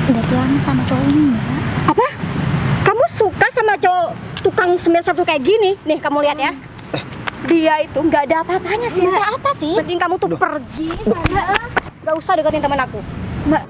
udah pulang sama cowok ini, Mbak. Apa? Kamu suka sama cowok tukang semir sabtu kayak gini? Nih kamu lihat ya. Dia itu nggak ada apa-apanya sih. Sinta apa sih? Mending kamu tuh pergi sana. Nggak usah deketin teman aku. Mbak,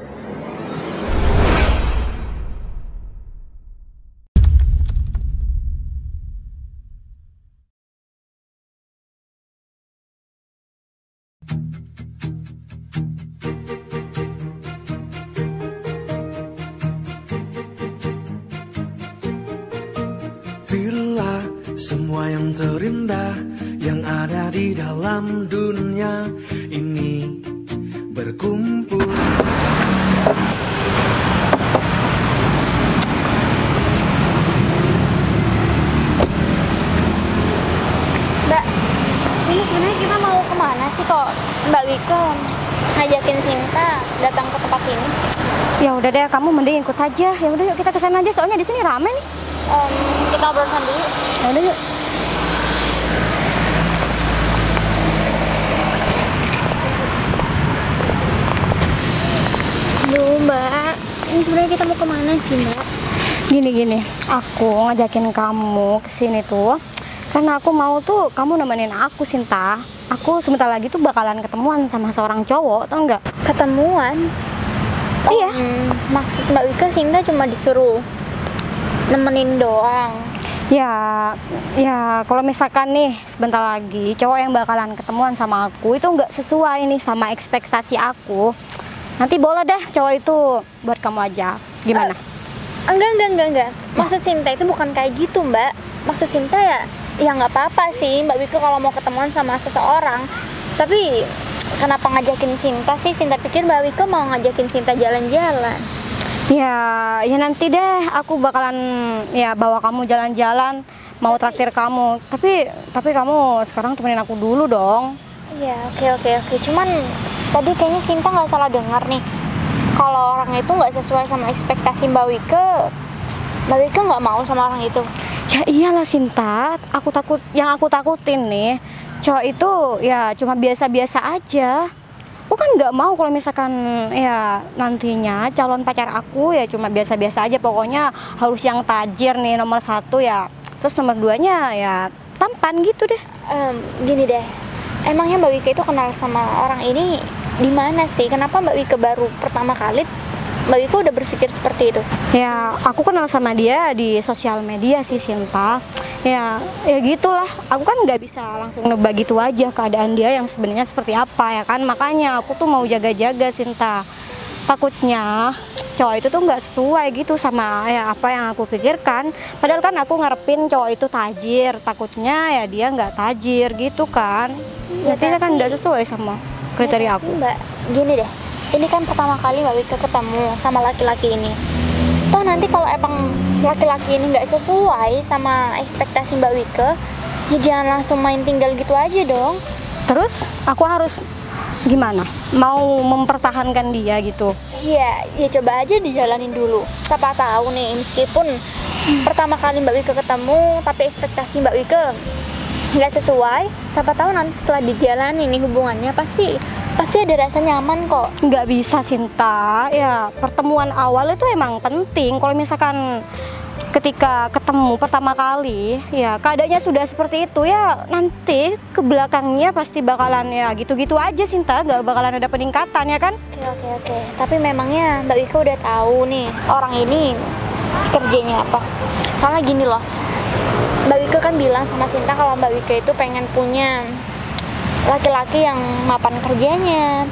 Bila semua yang terindah yang ada di dalam dunia ini berkumpul. Mbak, ini sebenarnya kita mau kemana sih kok Mbak Wika ngajakin Sinta datang ke tempat ini? Ya udah deh, kamu mending ikut aja. Ya udah yuk kita ke sana aja, soalnya di sini rame nih. Kita berurusan dulu. Ya udah yuk. Aduh Mbak, ini sebenarnya kita mau kemana sih Mbak? Gini, aku ngajakin kamu ke sini tuh karena aku mau tuh kamu nemenin aku, Sinta. Aku sebentar lagi tuh bakalan ketemuan sama seorang cowok, tau nggak? Ketemuan? Iya. Maksud Mbak Wika Sinta cuma disuruh nemenin doang. Ya kalau misalkan nih sebentar lagi cowok yang bakalan ketemuan sama aku itu nggak sesuai nih sama ekspektasi aku, nanti boleh deh cowok itu buat kamu aja. Gimana? Enggak. Maksud Sinta itu bukan kayak gitu Mbak. Maksud Sinta ya nggak apa-apa sih Mbak Wika kalau mau ketemuan sama seseorang. Tapi kenapa ngajakin Sinta sih? Sinta pikir Mbak Wika mau ngajakin Sinta jalan-jalan. Ya nanti deh aku bakalan ya bawa kamu jalan-jalan, mau traktir kamu. Tapi kamu sekarang temenin aku dulu dong. Iya, oke. Cuman tadi kayaknya Sinta nggak salah dengar nih. Kalau orang itu nggak sesuai sama ekspektasi Mbak Wika nggak mau sama orang itu. Ya iyalah Sinta, yang aku takutin nih, cowok itu ya cuma biasa-biasa aja. Aku kan nggak mau kalau misalkan ya nantinya calon pacar aku ya cuma biasa-biasa aja. Pokoknya harus yang tajir nih nomor 1 ya. Terus nomor 2-nya ya tampan gitu deh. Gini deh, emangnya Mbak Wika itu kenal sama orang ini di mana sih? Kenapa Mbak Wika baru pertama kali Mbak Wika udah berpikir seperti itu? Ya aku kenal sama dia di sosial media sih Sinta. Ya gitulah, aku kan nggak bisa langsung nebak gitu aja keadaan dia yang sebenarnya seperti apa ya kan. Makanya aku tuh mau jaga-jaga Sinta, takutnya cowok itu tuh nggak sesuai gitu sama ya apa yang aku pikirkan. Padahal kan aku ngarepin cowok itu tajir, takutnya ya dia nggak tajir gitu kan. Ya, Nantinya kan nggak sesuai sama kriteria aku. Mbak, gini deh, ini kan pertama kali Mbak Wika ketemu sama laki-laki ini. Toh nanti kalau emang laki-laki ini nggak sesuai sama ekspektasi Mbak Wika, ya jangan langsung main tinggal gitu aja dong. Terus aku harus gimana? Mau mempertahankan dia gitu? Ya coba aja dijalanin dulu. Siapa tahu nih, meskipun pertama kali Mbak Wika ketemu, tapi ekspektasi Mbak Wika nggak sesuai, siapa tahu nanti setelah dijalani nih hubungannya pasti ada rasa nyaman kok. Nggak bisa Sinta, ya pertemuan awal itu emang penting. Kalau misalkan ketika ketemu pertama kali ya keadaannya sudah seperti itu, ya nanti ke belakangnya pasti bakalan ya gitu-gitu aja Sinta, nggak bakalan ada peningkatan ya kan. Oke. Tapi memangnya Mbak Wika udah tahu nih orang ini kerjanya apa? Soalnya gini loh, Mbak Wika kan bilang sama Sinta kalau Mbak Wika itu pengen punya laki-laki yang mapan kerjanya,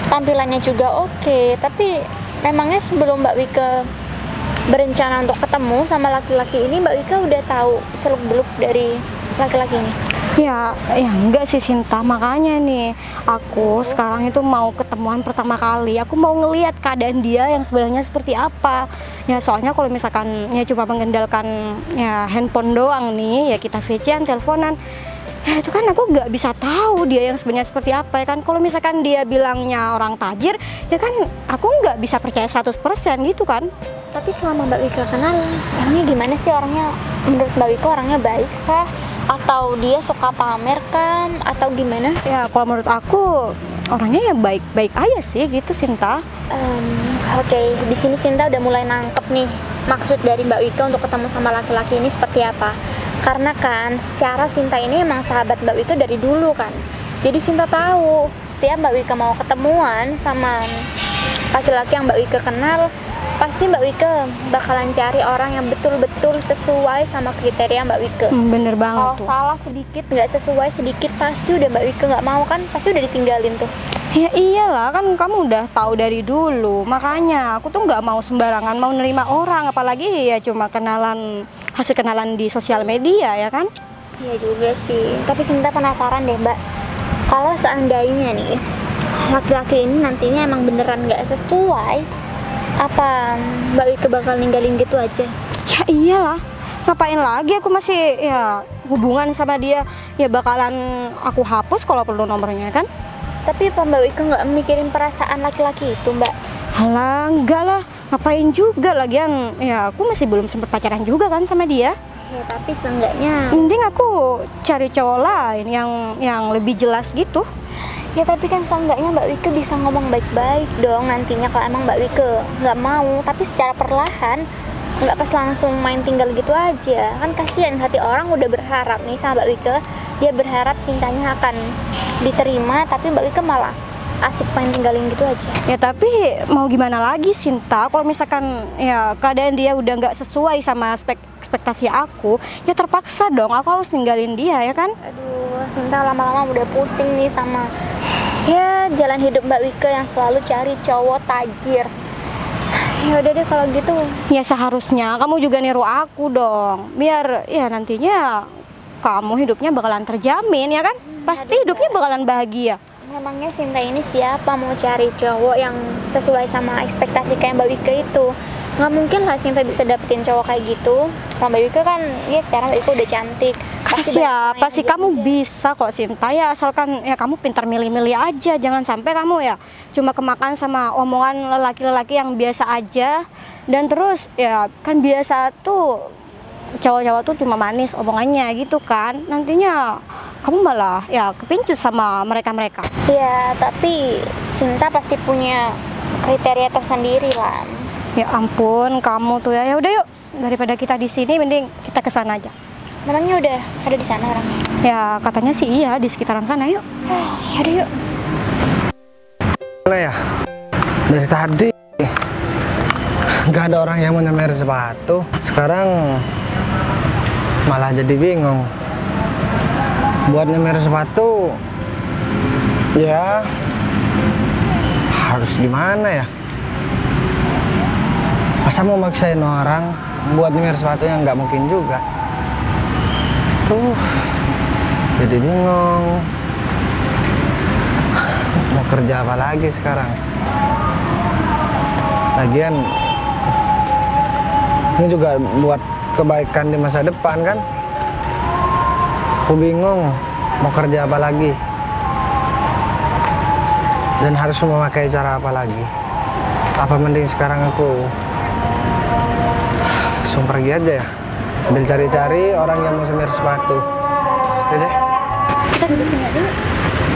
tampilannya juga oke. Tapi memangnya sebelum Mbak Wika berencana untuk ketemu sama laki-laki ini, Mbak Wika udah tahu seluk-beluk dari laki-laki ini? Ya enggak sih Sinta, makanya nih aku sekarang itu mau ketemuan pertama kali. Aku mau ngelihat keadaan dia yang sebenarnya seperti apa. Ya soalnya kalau misalkan ya cuma mengandalkan ya handphone doang nih, ya kita VC-an, teleponan, ya itu kan aku nggak bisa tahu dia yang sebenarnya seperti apa ya kan. Kalau misalkan dia bilangnya orang tajir, ya kan aku nggak bisa percaya 100% gitu kan. Tapi selama Mbak Wika kenal, emangnya gimana sih orangnya? Menurut Mbak Wika orangnya baik kah? Atau dia suka pamer kan? Atau gimana? Ya kalau menurut aku orangnya ya baik-baik aja sih gitu Sinta. Oke, di sini Sinta udah mulai nangkep nih maksud dari Mbak Wika untuk ketemu sama laki-laki ini seperti apa. Karena kan secara Sinta ini emang sahabat Mbak Wika dari dulu kan. Jadi Sinta tahu setiap Mbak Wika mau ketemuan sama laki-laki yang Mbak Wika kenal, pasti Mbak Wika bakalan cari orang yang betul-betul sesuai sama kriteria Mbak Wika. Bener banget Kalau tuh. salah sedikit, nggak sesuai sedikit, pasti udah Mbak Wika nggak mau kan, pasti udah ditinggalin tuh. Ya iyalah, kan kamu udah tahu dari dulu. Makanya aku tuh nggak mau sembarangan mau nerima orang, apalagi ya cuma hasil kenalan di sosial media ya kan. Iya juga sih, tapi Sinta penasaran deh Mbak, kalau seandainya nih laki-laki ini nantinya emang beneran nggak sesuai, apa Mbak Wika bakal ninggalin gitu aja? Ya iyalah, ngapain lagi aku masih ya hubungan sama dia, ya bakalan aku hapus kalau perlu nomornya kan. Tapi apa Mbak Wika nggak mikirin perasaan laki-laki itu Mbak? Halah, enggak lah, ngapain juga lagian, ya aku masih belum sempat pacaran juga kan sama dia. Ya tapi seenggaknya Mending aku cari cowok lain yang lebih jelas gitu. ya, tapi kan seenggaknya Mbak Wika bisa ngomong baik-baik dong nantinya kalau emang Mbak Wika nggak mau, tapi secara perlahan, nggak pas langsung main tinggal gitu aja. Kan kasihan hati orang udah berharap nih sama Mbak Wika, dia berharap cintanya akan diterima, tapi Mbak Wika malah asik main tinggalin gitu aja. Ya tapi mau gimana lagi Sinta, kalau misalkan ya keadaan dia udah nggak sesuai sama ekspektasi aku, ya terpaksa dong aku harus ninggalin dia ya kan. Aduh, Sinta lama-lama udah pusing nih sama ya jalan hidup Mbak Wika yang selalu cari cowok tajir. Ya udah deh kalau gitu. Ya seharusnya kamu juga niru aku dong, biar ya nantinya kamu hidupnya bakalan terjamin ya kan. Pasti hidupnya bakalan bahagia. Memangnya Sinta ini siapa mau cari cowok yang sesuai sama ekspektasi kayak Mbak Wika itu? Nggak mungkin lah Sinta bisa dapetin cowok kayak gitu. Kalau Mbak Wika kan, ya secara Mbak Wika udah cantik. Kata siapa sih, kamu bisa kok Sinta, ya asalkan ya kamu pintar milih-milih aja. Jangan sampai kamu ya cuma kemakan sama omongan lelaki-lelaki yang biasa aja. Dan terus ya kan biasa tuh cowok-cowok tuh cuma manis omongannya gitu kan. Nantinya kamu malah ya kepincut sama mereka-mereka. Ya, tapi Sinta pasti punya kriteria tersendiri lah. Ya ampun, kamu tuh ya. Ya udah yuk, daripada kita di sini mending kita ke sana aja. Memangnya udah ada di sana orangnya? Ya katanya sih iya, di sekitaran sana. Yuk. Ya udah yuk. Boleh ya? Dari tadi nggak ada orang yang mau nyemer sepatu. Sekarang malah jadi bingung. Buat nyemer sepatu, ya harus gimana ya? Masa mau maksain orang buat nyemer sepatu yang nggak mungkin juga. Jadi bingung. Mau kerja apa lagi sekarang? Lagian ini juga buat kebaikan di masa depan kan? Aku bingung mau kerja apa lagi dan harus memakai cara apa lagi. Apa mending sekarang aku langsung pergi aja ya, ambil cari-cari orang yang mau semir sepatu. Udah deh. Kita dudukin aja yuk.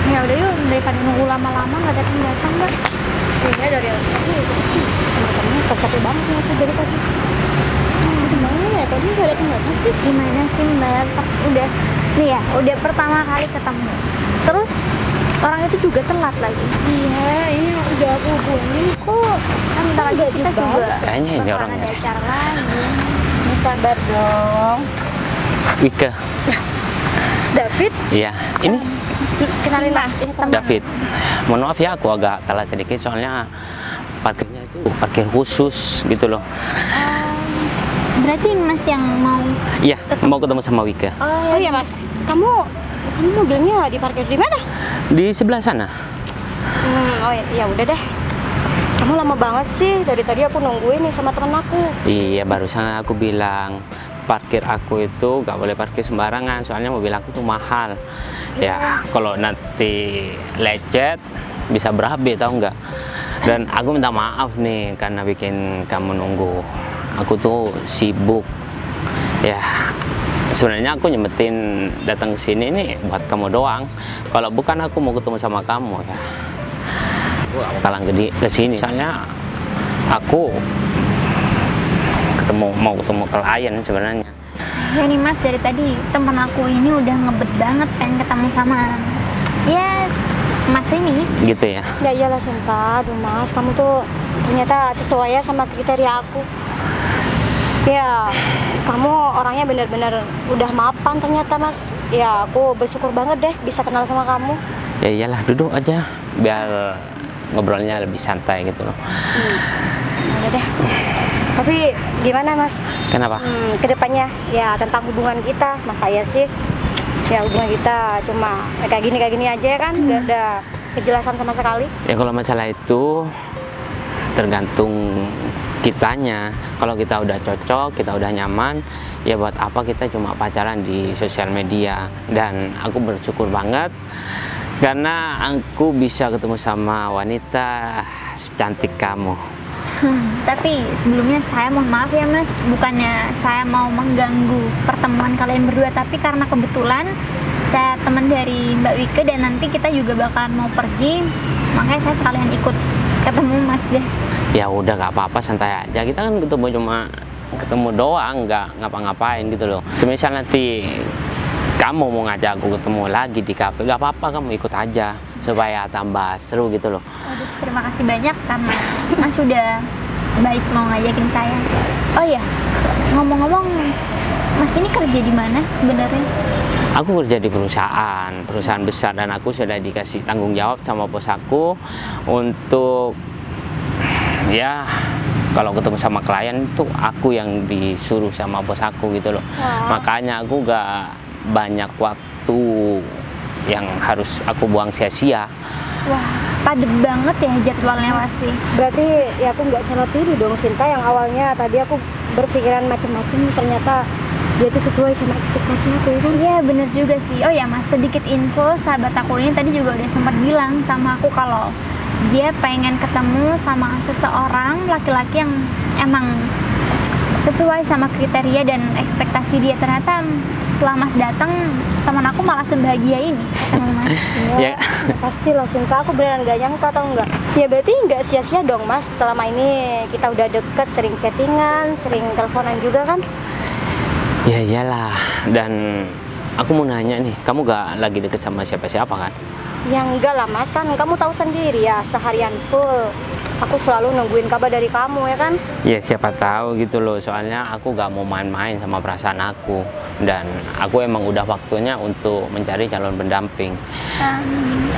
Ya udah yuk, daripada nunggu lama-lama nggak datang-datang Mbak. Iya dari tadi temen-temennya capek banget nih aku dari tadi. Gimana ya, tadi nggak datang-datang sih? Gimana sih Mbak? Udah nih ya, udah pertama kali ketemu. Terus orang itu juga telat lagi. Iya, ini udah aku hubungin kok. Kan bentar lagi kita juga Kayaknya ini bakalan orangnya. ada acara lagi. Ini sabar dong. Wika, Mas David, iya. Ini Kenalin Mas, ini teman. David. Mohon maaf ya, aku agak telat sedikit soalnya parkirnya itu parkir khusus gitu loh. Berarti Mas yang mau. Iya, mau ketemu sama Wika. oh iya Mas, kamu mobilnya diparkir di mana? Di sebelah sana. Oh ya udah deh. Kamu lama banget sih, dari tadi aku nungguin nih sama temen aku. Iya, barusan aku bilang parkir aku itu gak boleh parkir sembarangan, soalnya mobil aku tuh mahal. Ya, kalau nanti lecet bisa berabe tau nggak? Dan aku minta maaf nih karena bikin kamu nunggu. Aku tuh sibuk. Ya, sebenarnya aku nyempetin datang ke sini nih buat kamu doang. Kalau bukan aku mau ketemu sama kamu ya. aku gak bakalan ke sini. Soalnya aku mau ketemu klien sebenarnya. Ya nih Mas, dari tadi temen aku ini udah ngebet banget pengen ketemu sama ya Mas ini. Gitu ya. Ya iyalah Sinta, aduh Mas, kamu tuh ternyata sesuai ya sama kriteria aku. Ya, kamu orangnya bener-bener udah mapan ternyata Mas. Ya, aku bersyukur banget deh bisa kenal sama kamu. Ya iyalah, duduk aja biar ngobrolnya lebih santai gitu loh. Udah deh. Tapi gimana Mas? Kenapa? Kedepannya ya tentang hubungan kita, masa ya sih? Ya hubungan kita cuma kayak gini aja ya kan, gak ada kejelasan sama sekali. Ya kalau masalah itu tergantung kitanya. Kalau kita udah cocok, kita udah nyaman, ya buat apa kita cuma pacaran di sosial media. Dan aku bersyukur banget karena aku bisa ketemu sama wanita secantik kamu. Tapi sebelumnya saya mohon maaf ya Mas, bukannya saya mau mengganggu pertemuan kalian berdua, tapi karena kebetulan saya teman dari Mbak Wike dan nanti kita juga bakalan mau pergi, makanya saya sekalian ikut ketemu Mas deh. Ya udah gak apa-apa, santai aja. Kita kan ketemu doang, nggak ngapa-ngapain gitu loh. Semisal nanti kamu mau ngajak aku ketemu lagi di kafe, gak apa-apa, kamu ikut aja supaya tambah seru gitu loh. Aduh, terima kasih banyak karena Mas sudah baik mau ngajakin saya. Oh iya, ngomong-ngomong, Mas ini kerja di mana sebenarnya? Aku kerja di perusahaan besar, dan aku sudah dikasih tanggung jawab sama bos aku untuk ya kalau ketemu sama klien itu aku yang disuruh sama bos aku gitu loh. Makanya aku gak banyak waktu yang harus aku buang sia-sia. Wah, padet banget ya jadwalnya pasti. Berarti ya aku nggak salah pilih dong Sinta, yang awalnya tadi aku berpikiran macem-macem, ternyata dia tuh sesuai sama ekspektasi aku ya kan? Iya bener juga sih. Oh ya Mas, sedikit info, sahabat aku ini tadi juga udah sempat bilang sama aku kalau dia pengen ketemu sama seseorang laki-laki yang emang sesuai sama kriteria dan ekspektasi dia. Ternyata setelah Mas datang, teman aku malah sebahagia ini ketemu Mas. Ya, pastilah Sinta, aku beneran gak nyangka tau nggak? Ya berarti nggak sia-sia dong Mas, selama ini kita udah deket, sering chattingan, sering teleponan juga kan? Ya iyalah, dan aku mau nanya nih, kamu gak lagi deket sama siapa-siapa kan? Ya enggak lah Mas, kan kamu tahu sendiri ya, seharian full aku selalu nungguin kabar dari kamu ya kan? Ya siapa tahu gitu loh, soalnya aku gak mau main-main sama perasaan aku, dan aku emang udah waktunya untuk mencari calon pendamping.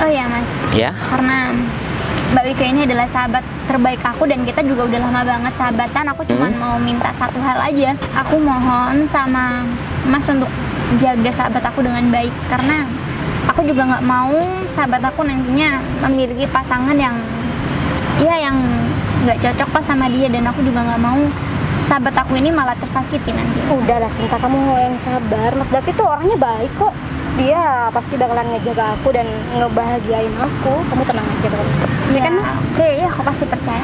Oh ya Mas, Ya? karena Mbak Wike ini adalah sahabat terbaik aku dan kita juga udah lama banget sahabatan. Aku cuma mau minta satu hal aja. Aku mohon sama Mas untuk jaga sahabat aku dengan baik, karena aku juga nggak mau sahabat aku nantinya memiliki pasangan yang nggak cocok pas sama dia, dan aku juga nggak mau sahabat aku ini malah tersakiti nanti. Udahlah Sinta, kamu yang sabar. Mas Davi tuh orangnya baik kok. Dia pasti bakalan ngejaga aku dan ngebahagiain aku. Kamu tenang aja bang. Iya kan Mas? Iya, aku pasti percaya.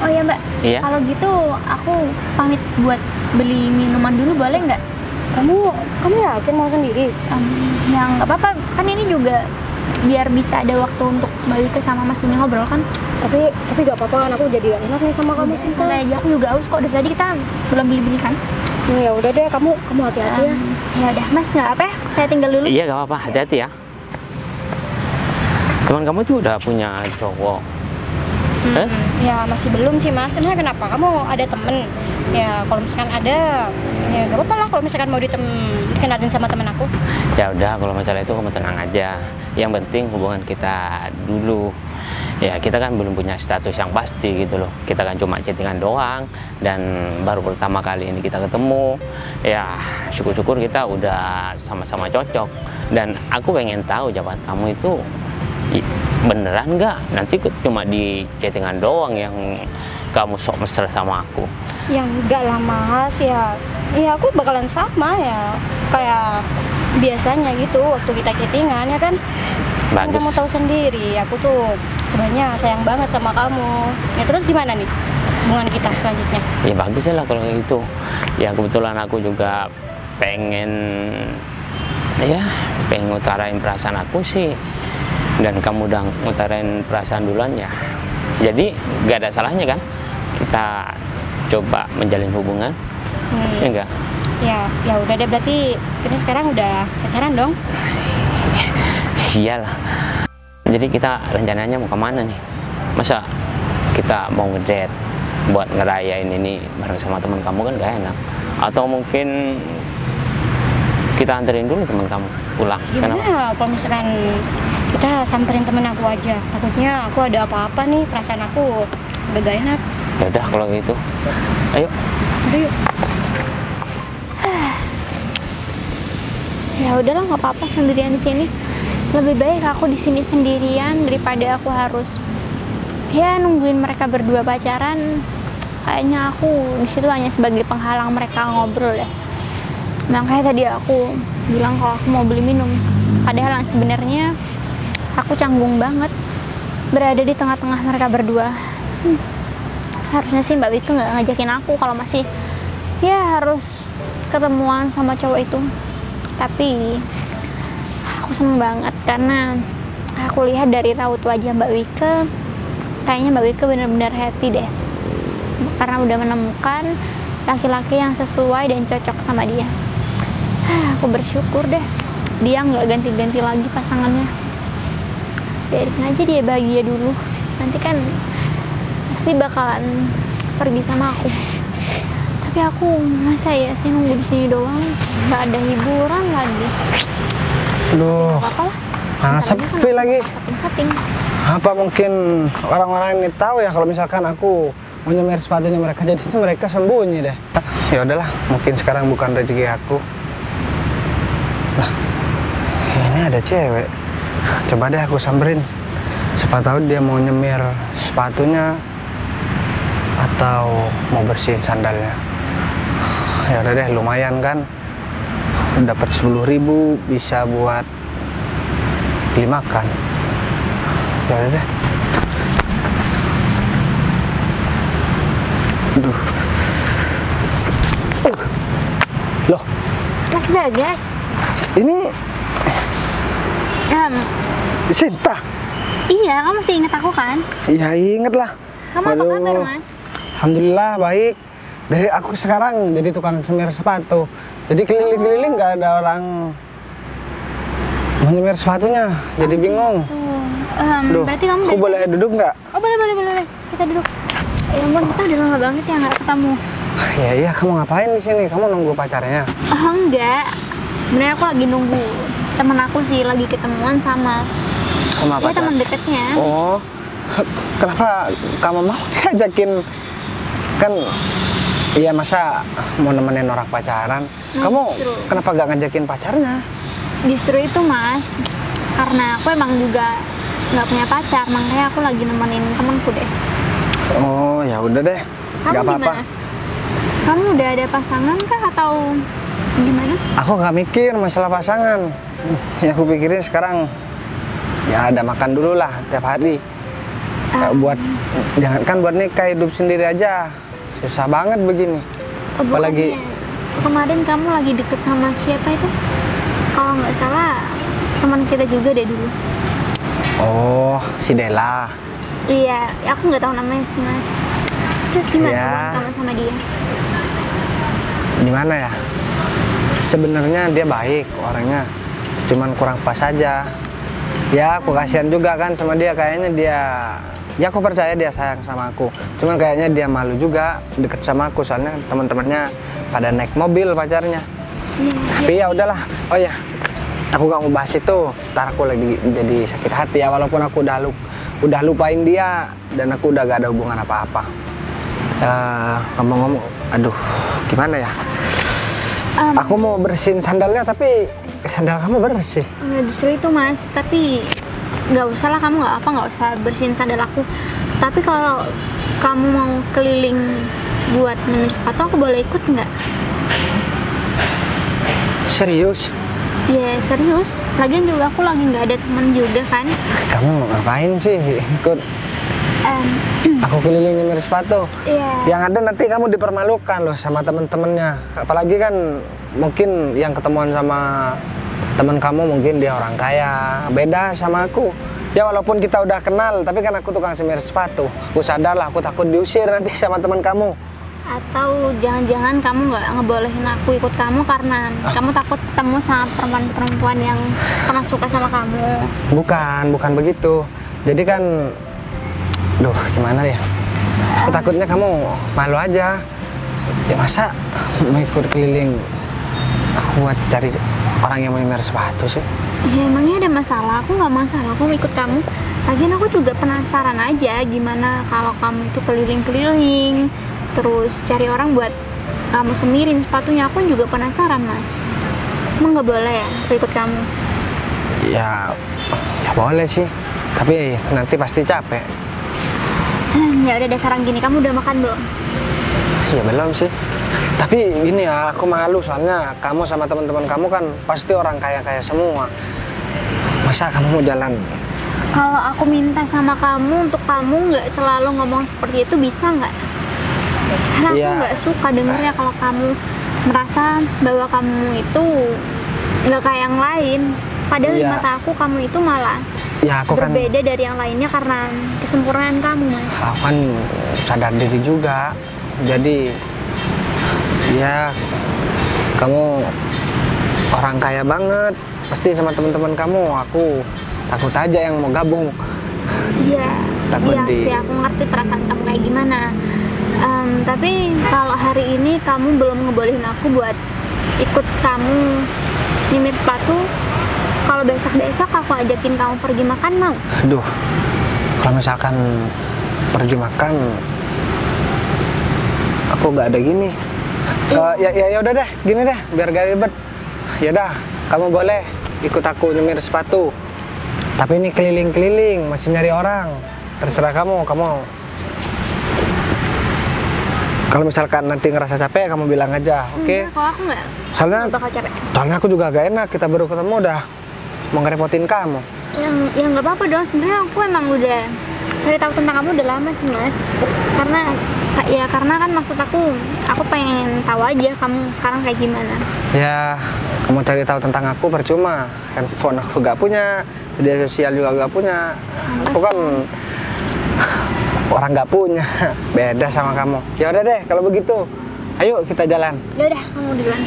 Oh ya Mbak, Iya? kalau gitu aku pamit buat beli minuman dulu, boleh nggak? Kamu yakin mau sendiri? Ya nggak apa-apa, kan ini juga biar bisa ada waktu untuk balik ke sama Mas ini ngobrol kan. Tapi gak apa-apa kan, aku jadi gak enak nih sama kamu Sinta. Santai aja, aku juga haus kok, dari tadi kita belum beli-beli kan. Ya udah deh, kamu hati-hati ya. Ya udah Mas, nggak apa ya, saya tinggal dulu. Iya gak apa-apa, hati-hati ya. Teman kamu tuh udah punya cowok? Ya masih belum sih Mas. Emangnya kenapa? Kamu ada temen? Ya kalau misalkan ada, ya gak apa-apa lah kalau misalkan mau dikenalin sama temen aku. Ya udah, kalau masalah itu kamu tenang aja. Yang penting hubungan kita dulu. Ya kita kan belum punya status yang pasti gitu loh. Kita kan cuma chattingan doang, dan baru pertama kali ini kita ketemu. Ya syukur-syukur kita udah sama-sama cocok. Dan aku pengen tahu jawaban kamu itu beneran nggak? Nanti cuma di chattingan doang yang kamu sok mesra sama aku. Ya enggak lah Mas, ya aku bakalan sama ya kayak biasanya gitu waktu kita chattingan ya kan. Bagus. Kamu tahu sendiri, aku tuh sebenarnya sayang banget sama kamu. Ya terus gimana nih hubungan kita selanjutnya? Ya bagus lah kalau kayak gitu. Ya kebetulan aku juga pengen ngutarain perasaan aku sih, dan kamu udah ngutarain perasaan duluan, ya Jadi nggak ada salahnya kan kita coba menjalin hubungan, ya enggak? Ya udah deh, berarti kita sekarang udah pacaran dong. Iyalah. Jadi kita rencananya mau kemana nih? Masa kita mau ngedate buat ngerayain ini bareng sama teman kamu kan gak enak? Atau mungkin kita anterin dulu teman kamu pulang? Gimana kalau misalkan kita samperin temen aku aja? Takutnya aku ada apa-apa nih, perasaan aku gak enak. Ya udah kalau gitu, ayo. Udah yuk. Ya udahlah, nggak apa-apa sendirian di sini. Lebih baik aku di sini sendirian daripada aku harus ya nungguin mereka berdua pacaran. Kayaknya aku di situ hanya sebagai penghalang mereka ngobrol deh. Makanya tadi aku bilang kalau aku mau beli minum. Padahal yang sebenarnya aku canggung banget berada di tengah-tengah mereka berdua. Harusnya sih Mbak Wika nggak ngajakin aku kalau masih ya harus ketemuan sama cowok itu. Tapi aku seneng banget karena aku lihat dari raut wajah Mbak Wika, kayaknya Mbak Wika benar-benar happy deh karena udah menemukan laki-laki yang sesuai dan cocok sama dia. Aku bersyukur deh dia nggak ganti-ganti lagi pasangannya. Biarin aja dia bahagia dulu, nanti kan pasti bakalan pergi sama aku. Tapi aku masa ya sih nunggu di sini doang, nggak ada hiburan lagi. Aduh, Apa lah? sepi lagi. Shopping. Apa mungkin orang-orang ini tahu ya kalau misalkan aku mau nyemir sepatunya mereka, jadi itu mereka sembunyi deh. Ya udahlah, mungkin sekarang bukan rezeki aku. Nah, ini ada cewek. Coba deh aku samperin. Siapa tahu dia mau nyemir sepatunya atau mau bersihin sandalnya. Ya udah deh, lumayan kan. Dapat 10.000 bisa buat beli makan. Ya udah deh. Aduh. Loh, Mas Bagas, ini Sinta. iya kamu masih inget aku kan? Iya, inget lah. Kamu apa Aduh. kabar Mas? Alhamdulillah baik. Dari aku sekarang jadi tukang semir sepatu. Jadi keliling-keliling nggak ada orang mau nyemir sepatunya. Jadi bingung. Tuh, Duh, berarti kamu aku dari boleh duduk nggak? Oh boleh. Kita duduk. Ya ampun, kita udah lama banget ya nggak ketemu. Ya iya, kamu ngapain di sini? Kamu nunggu pacarnya? Oh enggak, sebenarnya aku lagi nunggu temen aku sih, lagi ketemuan sama Sama ya pacar? teman deketnya. Oh, kenapa kamu mau diajakin? Kan, iya masa mau nemenin orang pacaran? Kamu justru. kenapa gak ngajakin pacarnya? Justru itu Mas, karena aku emang juga nggak punya pacar, makanya aku lagi nemenin temanku deh. Oh, ya udah deh, Kamu nggak apa-apa. gimana? Kamu udah ada pasangan kah atau gimana? Aku nggak mikir masalah pasangan. Ya aku pikirin sekarang ya ada makan dulu lah tiap hari. Buat jangankan buat nikah, hidup sendiri aja susah banget begini. Apalagi kemarin kamu lagi deket sama siapa itu? Kalau nggak salah teman kita juga deh dulu. oh si Dela. Iya, aku nggak tahu namanya sih Mas. Terus gimana Ya. hubungan kamu sama dia? Gimana ya? Sebenarnya dia baik orangnya, cuman kurang pas aja. Ya aku kasihan juga kan sama dia, kayaknya dia, ya aku percaya dia sayang sama aku. Cuman kayaknya dia malu juga deket sama aku, soalnya teman-temannya pada naik mobil pacarnya. Iya. Tapi ya udahlah. Oh ya, aku gak mau bahas itu. Ntar aku lagi jadi sakit hati ya, walaupun aku udah lupain dia dan aku udah gak ada hubungan apa-apa. Ngomong-ngomong, aduh, gimana ya? Aku mau bersihin sandalnya, tapi sandal kamu bersih. Nah, justru itu Mas, tapi nggak usah lah, kamu nggak usah bersihin sandal aku. Tapi kalau kamu mau keliling buat nyemir sepatu, aku boleh ikut nggak? Serius? Ya serius, lagian juga aku lagi nggak ada teman juga kan. Kamu mau ngapain sih ikut aku keliling nyemir sepatu? Iya. Yang ada nanti kamu dipermalukan loh sama temen-temennya. Apalagi kan mungkin yang ketemuan sama temen kamu mungkin dia orang kaya, beda sama aku. Ya walaupun kita udah kenal, tapi kan aku tukang semir sepatu. Aku sadar lah, aku takut diusir nanti sama teman kamu. Atau jangan-jangan kamu nggak ngebolehin aku ikut kamu karena kamu takut ketemu sama perempuan-perempuan yang pernah suka sama kamu? Bukan begitu. Jadi kan, duh gimana ya? Aku takutnya kamu malu aja. Ya masa mau ikut keliling aku buat cari orang yang mau nyemir sepatu sih? Ya emangnya ada masalah? Aku nggak masalah, aku mau ikut kamu. Lagian aku juga penasaran aja gimana kalau kamu itu keliling-keliling terus cari orang buat kamu semirin sepatunya. Aku juga penasaran, Mas. Emang nggak boleh ya aku ikut kamu? Ya boleh sih, tapi nanti pasti capek. Ya udah dasar gini, kamu udah makan belum? Ya belum sih. Tapi gini ya, aku malu soalnya kamu sama teman-teman kamu kan pasti orang kaya-kaya semua. Masa kamu mau jalan? Kalau aku minta sama kamu untuk kamu nggak selalu ngomong seperti itu, bisa nggak? Karena aku nggak suka dengernya kalau kamu merasa bahwa kamu itu nggak kayak yang lain. Padahal di mata aku kamu itu malah aku berbeda dari yang lainnya karena kesempurnaan kamu, Mas. Aku kan sadar diri juga. Jadi ya kamu orang kaya banget. Pasti sama teman-teman kamu. Aku takut aja yang mau gabung. Iya, Takut sih aku ngerti perasaan kamu kayak gimana. Tapi kalau hari ini kamu belum ngebolehin aku buat ikut kamu nyemir sepatu, kalau besok-besok aku ajakin kamu pergi makan, mau? Aduh, kalau misalkan pergi makan, aku nggak ada gini. Ya udah deh, gini deh, biar gak ribet. Ya udah, kamu boleh ikut aku nyemir sepatu. Tapi ini keliling-keliling, masih nyari orang. Terserah kamu. Kalau misalkan nanti ngerasa capek, kamu bilang aja, oke? Kalau aku nggak bakal capek. Soalnya aku juga gak enak, kita baru ketemu udah mau ngerepotin kamu. Ya nggak apa-apa dong. Sebenarnya aku emang udah cari tahu tentang kamu udah lama sih, Mas. Karena kan maksud aku pengen tahu aja kamu sekarang kayak gimana. Ya, kamu cari tahu tentang aku percuma. Handphone aku gak punya, media sosial juga gak punya. Aku kan orang gak punya, beda sama kamu. Ya udah deh, kalau begitu, ayo kita jalan. Ya udah, kamu duluan.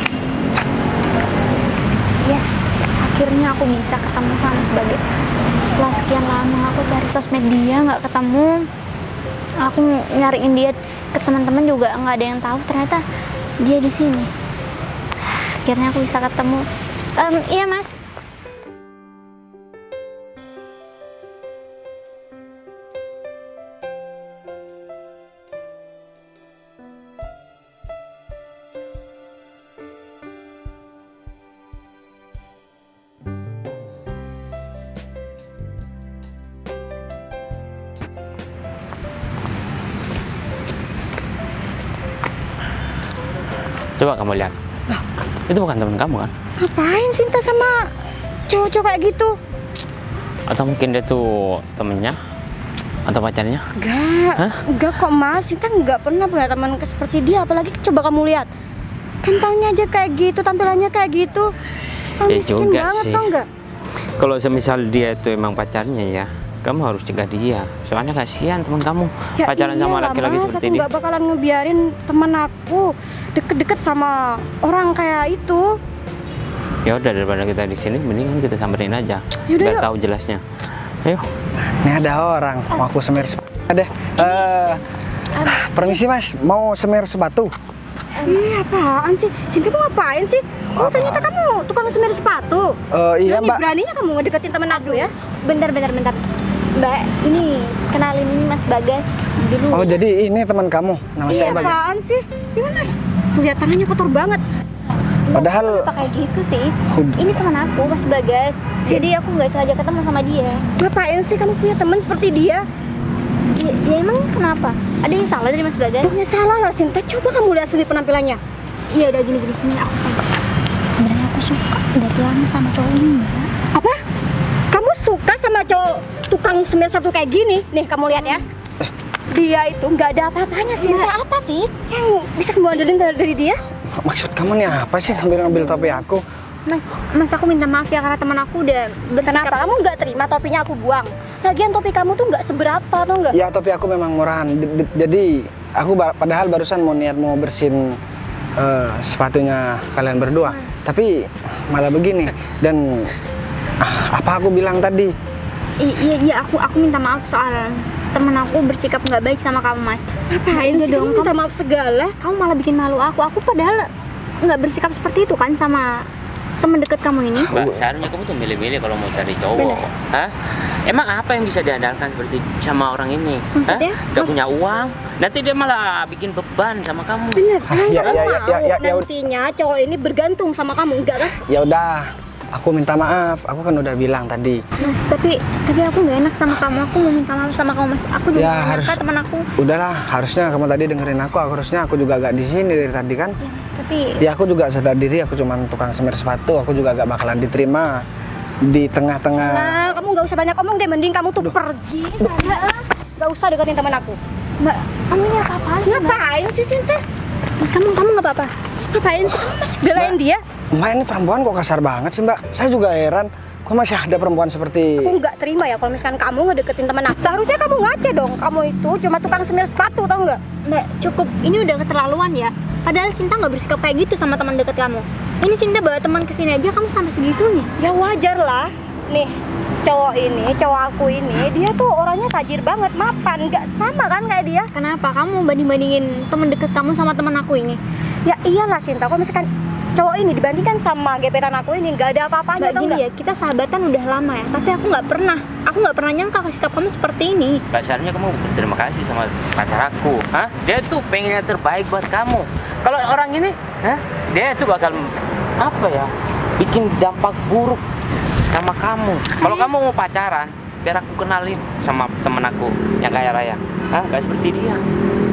Yes, akhirnya aku bisa ketemu sama Bagas. Setelah sekian lama aku cari sosmed dia nggak ketemu, aku nyariin dia ke teman-teman juga nggak ada yang tahu. Ternyata dia di sini. Akhirnya aku bisa ketemu. Iya, Mas. Coba kamu lihat. Itu bukan teman kamu kan? Ngapain Sinta sama cowok-cowok kayak gitu? Atau mungkin dia tuh temennya atau pacarnya? Enggak kok Mas. Sinta nggak pernah punya teman seperti dia. Apalagi coba kamu lihat, tampangnya aja kayak gitu, tampilannya kayak gitu. Miskin juga banget sih. tau nggak? Kalau semisal dia itu emang pacarnya ya, kamu harus cegah dia. Soalnya kasihan teman kamu pacaran sama laki-laki seperti aku dia. nggak bakalan ngebiarin teman aku deket-deket sama orang kayak itu. Ya udah, daripada kita di sini mendingan kita samperin aja. Yaudah, biar yuk. tahu jelasnya. Ayo. Ini ada orang, mau aku semir sepatu. Permisi Mas, mau semir sepatu? Ih, apaan sih? Sinta mau ngapain sih? Oh, ternyata kamu tukang semir sepatu. Iya Mbak. Beraninya kamu ngedeketin temen aku ya? Bentar. Mbak, ini kenalin, ini Mas Bagas dulu. Oh jadi ini teman kamu, nama saya Bagas. Apaan sih? Jangan Mas, lihat tangannya kotor banget. Padahal Kenapa kayak gitu sih? Ini teman aku, Mas Bagas. Jadi aku nggak sengaja ketemu sama dia. Ngapain sih kamu punya teman seperti dia? Ya emang kenapa? Ada yang salah dari Mas Bagas? Punya salah nggak Sinta? Coba kamu lihat sendiri penampilannya. Iya udah gini sini aku sama. Sebenarnya aku suka dari lama sama cowok ini, Mbak. Apa? Kamu suka sama cowok tukang semir sepatu kayak gini? Nih kamu lihat ya. Dia itu nggak ada apa-apanya Sinta. Apa sih yang bisa kamu andelin dari dia? maksud kamu nih apa sih ngambil topi aku? Mas aku minta maaf ya karena teman aku udah bersikap. Kenapa kamu nggak terima topinya aku buang? Lagian topi kamu tuh nggak seberapa, tau nggak? Ya topi aku memang murahan. Jadi aku padahal barusan mau niat mau bersihin sepatunya kalian berdua. Tapi malah begini. Dan apa aku bilang tadi? Iya, aku minta maaf soal temen aku bersikap nggak baik sama kamu, Mas. Ngapain sih dong, minta maaf segala? Kamu malah bikin malu aku. Aku padahal nggak bersikap seperti itu kan sama temen deket kamu ini. Mbak, seharusnya kamu tuh milih-milih kalau mau cari cowok. Hah? Emang apa yang bisa diandalkan seperti sama orang ini? Maksudnya? Gak punya uang, nanti dia malah bikin beban sama kamu. Bener, Ya, nantinya cowok ini bergantung sama kamu, enggak kan? ya udah, aku minta maaf. Aku kan udah bilang tadi. Mas, tapi aku nggak enak sama kamu. Aku mau minta maaf sama kamu, Mas. Aku juga Ya, nggak harus- enak teman aku. Udahlah, harusnya kamu tadi dengerin aku. Harusnya aku juga gak di sini dari tadi kan. Ya, Mas, tapi Ya aku juga sadar diri. Aku cuma tukang semir sepatu. Aku juga gak bakalan diterima di tengah-tengah. Nah, kamu nggak usah banyak ngomong deh, mending kamu tuh pergi sana. Nggak usah deketin teman aku. Mbak, kamu ini apa-apaan sih, Mbak? Ngapain sih, Sinta? Mas, kamu nggak apa-apa? Ngapain sih kamu masih belain dia? Mbak, ini perempuan kok kasar banget sih Mbak. Saya juga heran. Kok masih ada perempuan seperti... Aku nggak terima ya kalau misalkan kamu ngedeketin teman aku. Seharusnya kamu ngaca dong. Kamu itu cuma tukang semir sepatu, tau nggak? Mbak, cukup. Ini udah keterlaluan ya. Padahal Sinta nggak bersikap kayak gitu sama teman deket kamu. Ini Sinta bawa teman kesini aja, kamu sampai segitunya. Ya wajar lah. Nih, cowok aku ini, dia tuh orangnya tajir banget, mapan, nggak sama kan kayak dia. Kenapa kamu banding-bandingin teman deket kamu sama teman aku ini? Ya iyalah Sinta, kalau misalkan cowok ini dibandingkan sama gebetan aku ini nggak ada apa-apanya, Mbak, tau gini nggak? ya, kita sahabatan udah lama ya. Tapi aku nggak pernah nyangka sikap kamu seperti ini. Mbak, seharusnya kamu berterima kasih sama pacar aku. Hah? Dia tuh pengen yang terbaik buat kamu. Kalau orang ini, dia tuh bakal apa ya? Bikin dampak buruk sama kamu. Kalau kamu mau pacaran, biar aku kenalin sama temen aku yang kaya raya. Gak seperti dia.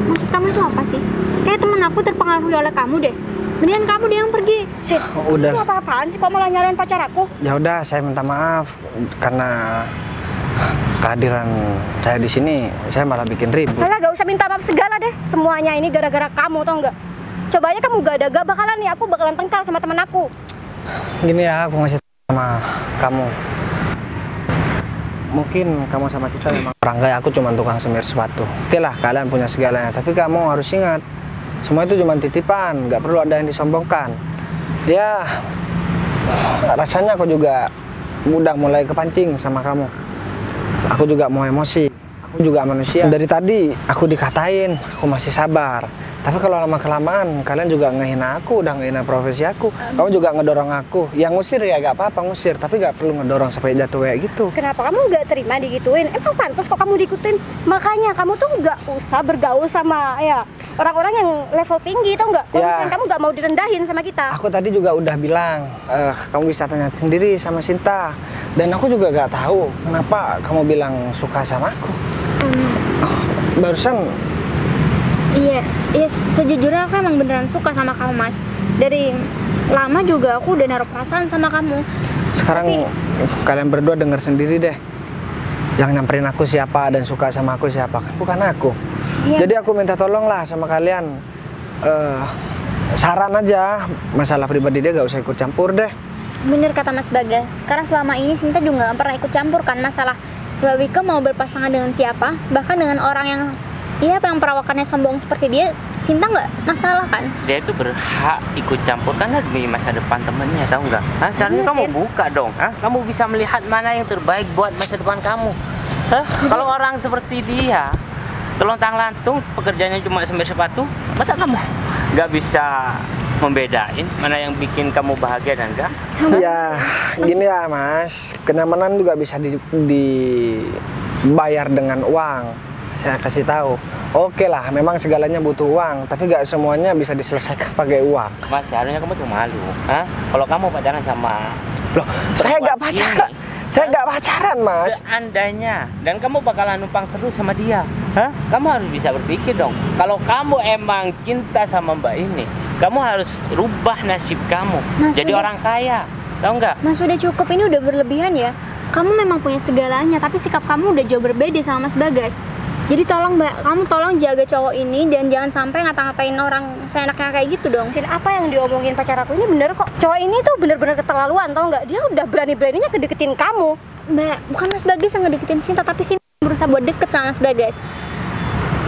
Maksud kamu itu apa sih? Kayak temen aku terpengaruhi oleh kamu deh. Mendingan kamu deh yang pergi. Sih, Udah. itu apa-apaan sih kok malah nyalain pacar aku? Ya udah, saya minta maaf karena kehadiran saya di sini saya malah bikin ribut. Malah gak usah minta maaf segala deh. Semuanya ini gara-gara kamu, tau nggak? Coba aja kamu gak bakalan nih, aku bakalan tengkar sama temen aku. Gini ya, aku ngasih sama kamu. Mungkin kamu sama Sita memang orang kaya, aku cuma tukang semir sepatu. Oke lah, kalian punya segalanya. Tapi kamu harus ingat, semua itu cuma titipan, nggak perlu ada yang disombongkan. Ya, rasanya aku juga udah mulai kepancing sama kamu. Aku juga mau emosi. Aku juga manusia. Dari tadi aku dikatain, aku masih sabar. Tapi kalau lama-kelamaan kalian juga ngehina aku, udah ngehina profesi aku. Kamu juga ngedorong aku. Yang ngusir ya gak apa-apa ngusir, tapi gak perlu ngedorong sampai jatuh kayak gitu. Kenapa kamu gak terima digituin? Emang pantas kok kamu diikutin? Makanya kamu tuh gak usah bergaul sama ya orang-orang yang level tinggi, tau nggak? Kalau Ya. misalkan kamu gak mau direndahin sama kita. Aku tadi juga udah bilang, kamu bisa tanya sendiri sama Sinta. Dan aku juga gak tahu kenapa kamu bilang suka sama aku. Barusan Iya, sejujurnya aku emang beneran suka sama kamu, Mas. Dari lama juga aku udah naruh perasaan sama kamu. sekarang kalian berdua dengar sendiri deh. Yang nyamperin aku siapa dan suka sama aku siapa, kan bukan aku. Iya. Jadi aku minta tolong lah sama kalian. Saran aja, masalah pribadi dia gak usah ikut campur deh. Bener kata Mas Bagas. Karena selama ini Sinta juga gak pernah ikut campur kan masalah Mbak Wika mau berpasangan dengan siapa, bahkan dengan orang yang yang perawakannya sombong seperti dia. Sinta nggak masalah kan? Dia itu berhak ikut campur karena demi masa depan temennya, tahu nggak? Seharusnya Iya, kamu Sin. buka dong. Kamu bisa melihat mana yang terbaik buat masa depan kamu. Kalau orang seperti dia, telontang-lantung, pekerjaannya cuma semir sepatu, masa kamu nggak bisa membedain mana yang bikin kamu bahagia dan enggak? Ya, gini ya Mas, kenyamanan juga bisa dibayar dengan uang. Saya kasih tahu. Oke lah, memang segalanya butuh uang, tapi gak semuanya bisa diselesaikan pakai uang. Mas, seharusnya kamu tuh malu. Kalau kamu pacaran sama Loh, saya gak perempuan pacaran. ini, Saya gak pacaran, Mas. seandainya dan kamu bakalan numpang terus sama dia, kamu harus bisa berpikir dong. Kalau kamu emang cinta sama Mbak ini, kamu harus rubah nasib kamu. Mas, jadi udah. orang kaya, tahu nggak? Mas udah cukup, ini udah berlebihan ya. Kamu memang punya segalanya, tapi sikap kamu udah jauh berbeda sama Mas Bagas. Jadi tolong Mbak, kamu tolong jaga cowok ini dan jangan sampai ngata-ngatain orang seenaknya kayak gitu dong. Sin, apa yang diomongin pacar aku ini bener kok. Cowok ini tuh bener-bener keterlaluan, tau nggak? Dia udah berani-beraninya kedeketin kamu. Mbak, bukan Mas Bagas yang ngedeketin Sinta, tapi Sinta berusaha buat deket sama Mas Bagas.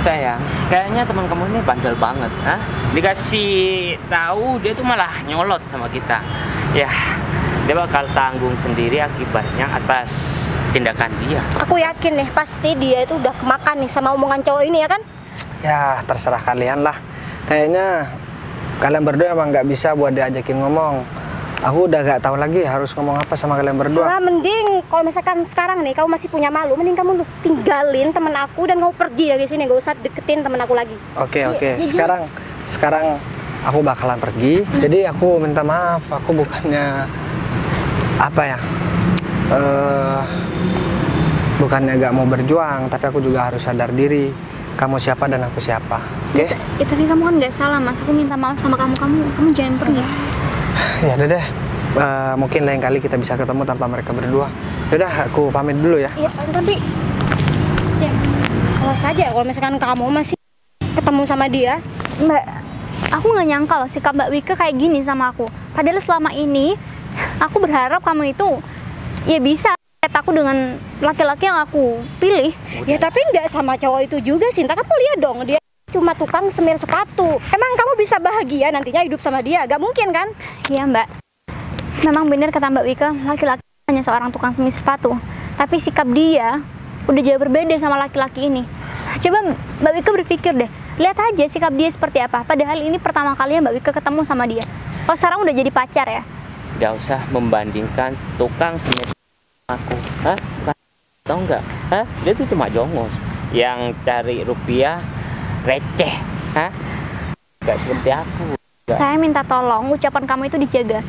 Sayang, kayaknya teman kamu ini bandel banget, ha? Dikasih tahu dia tuh malah nyolot sama kita. Ya, dia bakal tanggung sendiri akibatnya atas tindakan dia. Aku yakin nih, pasti dia itu udah kemakan nih sama omongan cowok ini ya kan? Ya terserah kalian lah. Kayaknya kalian berdua emang nggak bisa buat diajakin ngomong. Aku udah gak tahu lagi harus ngomong apa sama kalian berdua. Nah, mending kalau misalkan sekarang nih kamu masih punya malu, mending kamu tinggalin temen aku dan kamu pergi dari sini, gak usah deketin temen aku lagi. Oke. Sekarang aku bakalan pergi. Jadi aku minta maaf. Aku bukannya apa ya? Bukannya gak mau berjuang, tapi aku juga harus sadar diri. Kamu siapa dan aku siapa. Oke? Ya, tapi kamu kan nggak salah Mas. Aku minta maaf sama kamu. Kamu jangan pergi. Ya udah deh. Mungkin lain kali kita bisa ketemu tanpa mereka berdua. Yaudah, aku pamit dulu ya. Iya, tapi kalau saja kalau misalkan kamu masih ketemu sama dia. Mbak, aku nggak nyangka loh sikap Mbak Wika kayak gini sama aku. Padahal selama ini aku berharap kamu itu ya bisa lihat aku dengan laki-laki yang aku pilih. Ya tapi nggak sama cowok itu juga, Sinta. Kamu lihat dong, dia cuma tukang semir sepatu. Emang kamu bisa bahagia nantinya hidup sama dia? Gak mungkin kan? Iya Mbak, memang benar kata Mbak Wika, laki-laki hanya seorang tukang semir sepatu. Tapi sikap dia udah jauh berbeda sama laki-laki ini. Coba Mbak Wika berpikir deh, lihat aja sikap dia seperti apa. Padahal ini pertama kalinya Mbak Wika ketemu sama dia. Oh sekarang udah jadi pacar ya? Gak usah membandingkan tukang semir aku. Hah? Tahu nggak? Hah? Dia tuh cuma jongos yang cari rupiah receh. Hah? Gak seperti aku. Saya minta tolong ucapan kamu itu dijaga.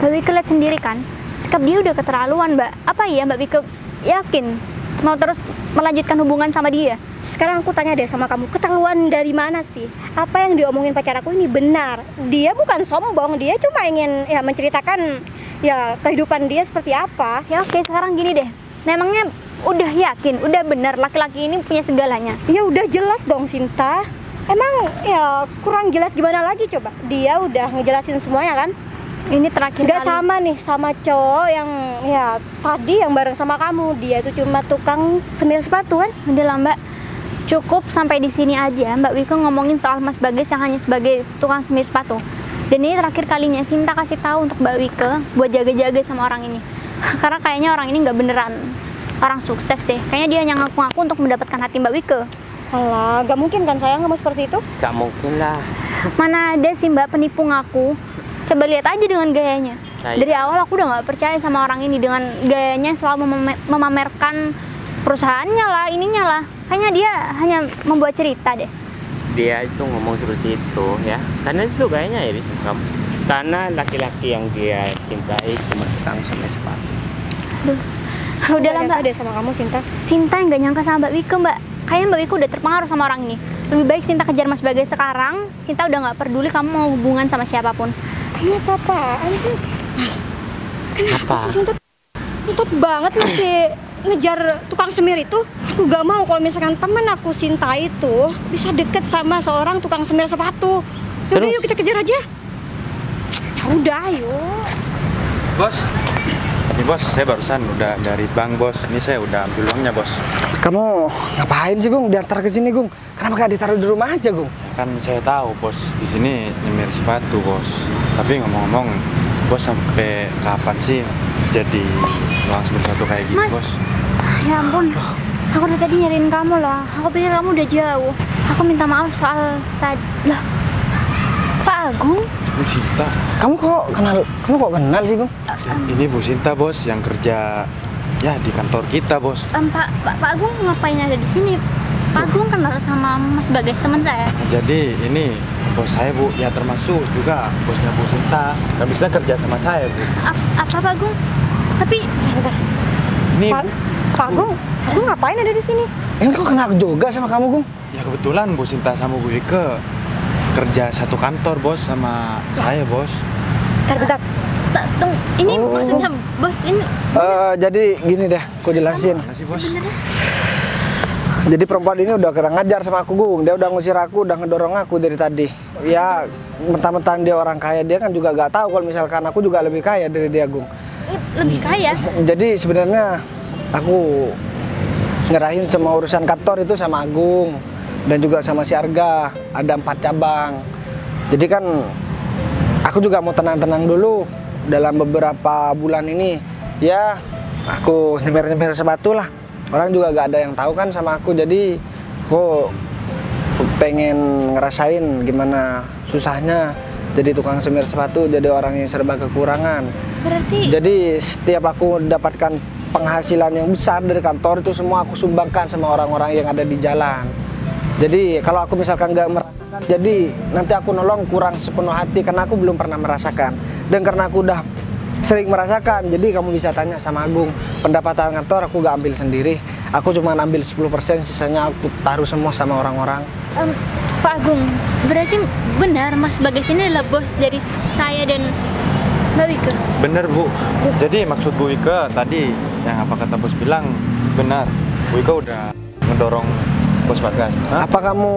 Mbak Wika lihat sendiri kan, sikap dia udah keterlaluan Mbak. Apa iya Mbak Wika yakin mau terus melanjutkan hubungan sama dia? Sekarang aku tanya deh sama kamu, keterlaluan dari mana sih? Apa yang diomongin pacar aku ini benar? Dia bukan sombong, dia cuma ingin ya menceritakan ya kehidupan dia seperti apa. Ya oke, sekarang gini deh. Memangnya udah yakin, udah benar laki-laki ini punya segalanya? Ya udah jelas dong Sinta. Emang ya kurang jelas gimana lagi coba? Dia udah ngejelasin semuanya kan? Ini terakhir Nggak kali. sama nih sama cowok yang ya tadi yang bareng sama kamu. Dia itu cuma tukang semir sepatu kan? Udah lah Mbak, cukup sampai di sini aja. Mbak Wika ngomongin soal Mas Bagas yang hanya sebagai tukang semir sepatu. Dan ini terakhir kalinya Sinta kasih tahu untuk Mbak Wika buat jaga-jaga sama orang ini. Karena kayaknya orang ini nggak beneran orang sukses deh. Kayaknya dia hanya ngaku-ngaku untuk mendapatkan hati Mbak Wika. Alah, gak mungkin kan sayang kamu seperti itu? Gak mungkin lah. Mana ada sih Mbak penipu ngaku. Coba lihat aja dengan gayanya. Dari awal aku udah nggak percaya sama orang ini dengan gayanya selalu memamerkan perusahaannya lah, ininya lah. Kayaknya dia hanya membuat cerita deh. Dia itu ngomong seperti itu ya. Karena itu kayaknya ya sama kamu. Karena laki-laki yang dia cintai cuma tukang semir sepatu. Udah lah Mbak. Deh sama kamu Sinta. Sinta yang gak nyangka sama Mbak Wika Mbak. Kayaknya Mbak Wika udah terpengaruh sama orang ini. Lebih baik Sinta kejar Mas Bagas sekarang. Sinta udah nggak peduli kamu mau hubungan sama siapapun. Ini apa-apaan sih? Mas, kenapa Apa? sih Sinta ngetop banget masih ngejar tukang semir itu? Aku gak mau kalau misalkan temen aku Sinta itu bisa deket sama seorang tukang semir sepatu. Yaudah Terus? yuk kita kejar aja. Ya udah ayo. Bos, ini bos, saya barusan udah dari bank bos. Ini saya udah ambil uangnya bos. Kamu ngapain sih Gung? Diantar ke sini Gung. Kenapa gak ditaruh di rumah aja Gung? Kan saya tahu bos, di sini nyemir sepatu bos. Tapi ngomong-ngomong, bos sampai kapan sih jadi uang semir sepatu kayak gini Mas. bos? Ya ampun, aku dari tadi nyariin kamu lah. Aku pikir kamu udah jauh. Aku minta maaf soal tadi. Lah, Pak Agung? Bu Sinta. Kamu kok kenal sih Gung? Ini Bu Sinta bos yang kerja ya di kantor kita bos. Pak Agung ngapain ada di sini? Pak Agung kenal sama Mas Bagas teman saya. Nah, jadi ini bos saya bu, ya termasuk juga bosnya Bu Sinta. Gak bisa kerja sama saya bu. Apa Pak Agung? Tapi Bentar. Ini Pak Agung ngapain ada di sini? Ini kok kenal juga sama kamu Gung? ya kebetulan Bu Sinta sama Bu Wike kerja satu kantor bos sama saya bos. Bentar. ini Oh. maksudnya bos ini Jadi gini deh, aku jelasin. Mana sih bos? Jadi perempuan ini udah kurang ngajar sama aku, Gung. Dia udah ngusir aku, udah ngedorong aku dari tadi. Ya, mentang-mentang dia orang kaya, dia kan juga gak tahu kalau misalkan aku juga lebih kaya dari dia, Gung. Lebih kaya? Jadi sebenarnya aku ngerahin semua urusan kantor itu sama Agung dan juga sama si Arga. Ada 4 cabang. Jadi kan aku juga mau tenang-tenang dulu dalam beberapa bulan ini. Ya, aku nyemer-nyemer sepatu lah. Orang juga gak ada yang tahu kan sama aku, jadi aku pengen ngerasain gimana susahnya jadi tukang semir sepatu, jadi orang yang serba kekurangan. Berarti Jadi setiap aku dapatkan penghasilan yang besar dari kantor itu semua aku sumbangkan sama orang-orang yang ada di jalan. Jadi kalau aku misalkan nggak merasakan, jadi nanti aku nolong kurang sepenuh hati karena aku belum pernah merasakan. Dan karena aku udah sering merasakan, jadi kamu bisa tanya sama Agung, pendapatan kantor aku gak ambil sendiri, aku cuma ambil 10%, sisanya aku taruh semua sama orang-orang. Pak Agung, berarti benar Mas Bagas ini adalah bos dari saya dan Mbak Wike? Bener Bu. Jadi maksud Bu Wike tadi yang apa kata bos bilang benar. Bu Wike udah ngedorong bos Bagas. Hah? Apa kamu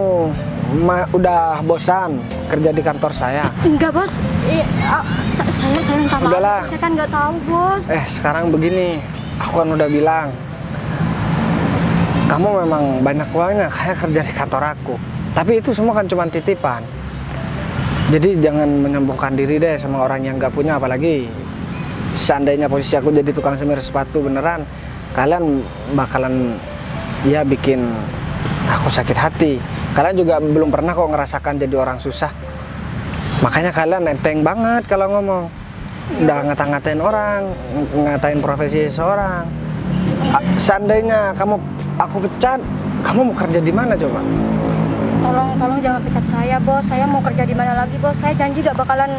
udah bosan kerja di kantor saya? Enggak, Bos. Saya minta maaf. Udahlah. Saya kan nggak tahu, Bos. Sekarang begini, aku kan udah bilang, kamu memang banyak uangnya kayak kerja di kantor aku. Tapi itu semua kan cuma titipan. Jadi jangan menyombongkan diri deh sama orang yang nggak punya, apalagi seandainya posisi aku jadi tukang semir sepatu beneran, kalian bakalan ya bikin aku sakit hati. Kalian juga belum pernah kok ngerasakan jadi orang susah. Makanya kalian enteng banget kalau ngomong. Udah ngata-ngatain orang, ngatain profesi seseorang. Seandainya aku pecat, kamu mau kerja di mana coba? Tolong jangan pecat saya, Bos. Saya mau kerja di mana lagi, Bos? Saya janji gak bakalan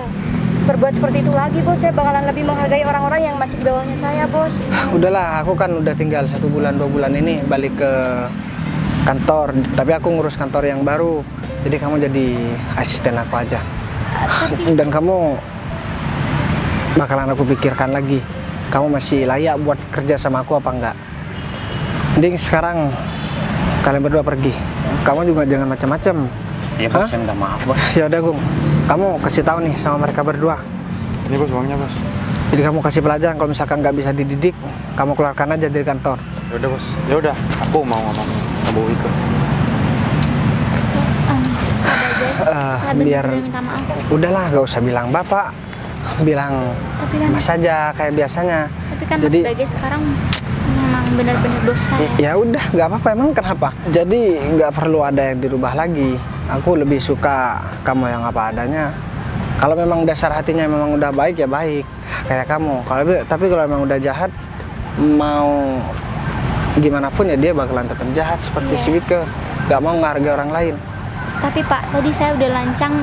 berbuat seperti itu lagi, Bos. Saya bakalan lebih menghargai orang-orang yang masih di bawahnya saya, Bos. Udahlah, aku kan udah tinggal 1 bulan 2 bulan ini balik ke kantor, tapi aku ngurus kantor yang baru, jadi kamu jadi asisten aku aja. Dan kamu bakalan aku pikirkan lagi, kamu masih layak buat kerja sama aku apa enggak. Mending sekarang kalian berdua pergi, kamu juga jangan macam-macam. Ya bos, saya minta maaf bos. Ya udah Gung, kamu kasih tahu nih sama mereka berdua. Ini bos uangnya bos. Jadi kamu kasih pelajaran, kalau misalkan nggak bisa dididik, kamu keluarkan aja dari kantor. Ya udah bos. Ya udah, aku mau ngomong sama Bu Wike. Pak Bagas, saya biar- benar-benar minta maaf. Udahlah, gak usah bilang bapak, bilang Tapi kan, mas aja kayak biasanya. Mas Bagas sekarang memang benar-benar dosa. Ya udah, nggak apa-apa, emang kenapa? Jadi nggak perlu ada yang dirubah lagi. Aku lebih suka kamu yang apa adanya. Kalau memang dasar hatinya memang udah baik ya baik kayak kamu. Tapi kalau memang udah jahat, mau gimana pun ya dia bakalan tetap jahat seperti si Wike. Nggak mau ngehargai orang lain. Tapi Pak, tadi saya udah lancang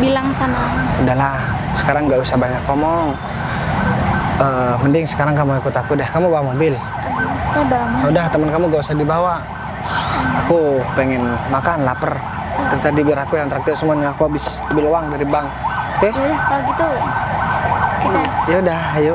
bilang sama Udahlah, sekarang nggak usah banyak ngomong. Mending sekarang kamu ikut aku deh. Kamu bawa mobil. saya bangun. Udah, teman kamu gak usah dibawa. Aku pengen makan, lapar. Dari tadi biar aku yang traktir semuanya. Aku habis ambil uang dari bank. Oke? Ya udah kalau gitu kita Ya udah, ayo.